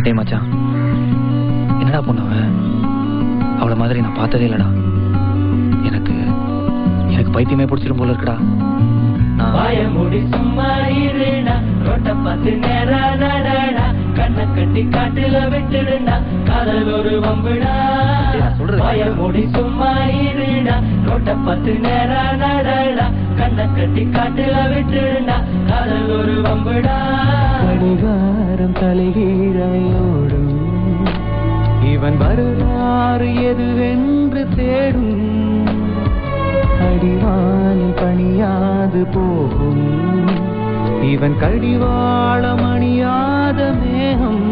டேய் மச்சான், என்னடா பொண்ணு அவளை மாதிரி நான் பார்த்ததே இல்லடா. எனக்கு எனக்கு பைத்தியமே பிடிச்சிடும் போல இருக்குடா. வாயமுடி சும்மா இருடா, ரோட்ட பார்த்து நேரா நடடா, கண்ணை கட்டி காட்டுல விட்டுடுடா, காதல் ஒரு வம்புடா. வாயமுடி சும்மா இருடா, ரோட்ட பார்த்து நேரா நடடா, கண்ணை கட்டி காட்டுல விட்டுடுடா, காதல் ஒரு வம்புடா. கடிகாரம் தலைகீழையோடும், இவன் வரலாறு எதுவென்று தேடும், அடிவானி பணியாது போகும், இவன் கடிவாளம் அணியாத மேகம்,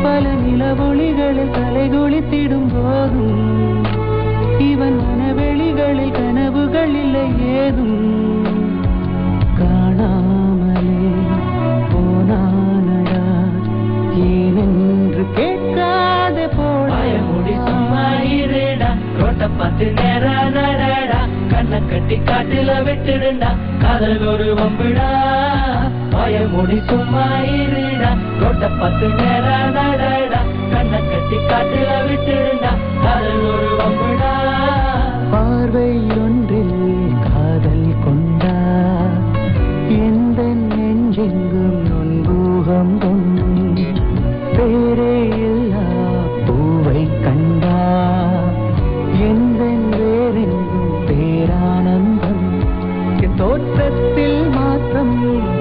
பல நிலவொளிகளில் தலைகுளித்திடும் போதும், இவன் மனவெளிகளில் கனவுகள் இல்லை ஏதும், காணாமலே போனானடா ஏனென்று கேட்காத போட. முடி சும்மா இருடா, ரோட்ட பார்த்து நேரா நடடா, கண்ணை கட்டி காட்டுல விட்டுடுடா, காதல் ஒரு வம்புடா. வாயமுடி சும்மா இருடா, ரோட்ட பார்த்து நேரா நடடா, கண்ணை கட்டி காட்டுல விட்டுடுடா, காதல் ஒரு வம்புடா. பார்வை ஒன்றில் காதல் கொண்டா, எந்த நெஞ்செங்கும் நொன்பூகம் பேரே இல்லா பூவை கண்டா, எந்த வேறெங்கும் பேரானந்தம், தோற்றத்தில் மாற்றம்,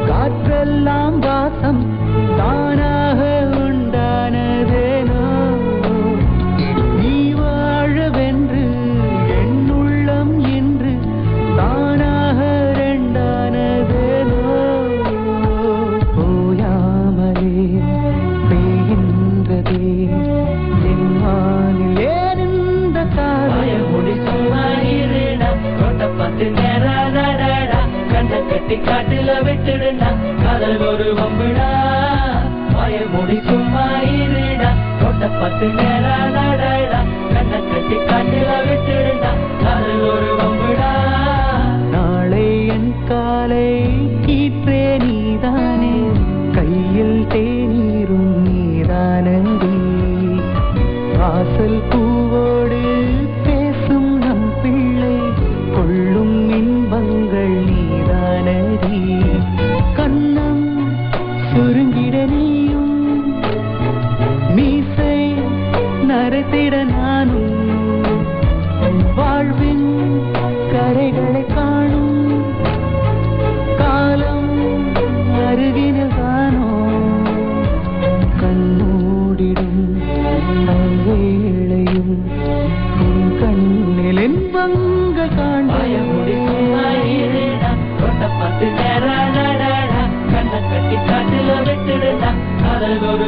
காற்றெல்லாம் வாசம், தானாக உண்டானதேனோ, நீ வாழவென்று என் உள்ளம் இன்று தானாக ரெண்டானதேனோ, போயாமலே பெய்கின்றதே என் வானில் ஏன் இந்த காதல். முடி சும்மா இருடா, ரோட்ட பார்த்து நேரா நடடா, கண்ணை கட்டி காட்டுல விட்டுடுடா, காதல் ஒரு வம்புடா. வாயமுடி சும்மா இருடா, ரோட்ட பார்த்து நேரா நடடா, கண்ணை கட்டி காட்டுல விட்டுடுடா, காதல் ஒரு வம்புடா. நாளை என் காலை கீற்றே நீதானே, கையில் தேநீரும் நீதானந்தி, வாசல் பூவோடு பேசும் நம் பிள்ளை, கொள்ளும் இன்பங்கள் நீதானதி, கண்ணம் சுருங்கிட நீயும், மீசை நரைத்திட நானும், வாழ்வின் கரைகளை காணும் காலம் அருகினில் தானோ, கண்ணூடிடும் வேளையும் உன் கண்ணில் இன்பங்கள் காண்பாயும். ரோட்ட பார்த்து நேரா நடடா, கண்ணை கட்டி காட்டுல விட்டுடுடா, காதல் ஒரு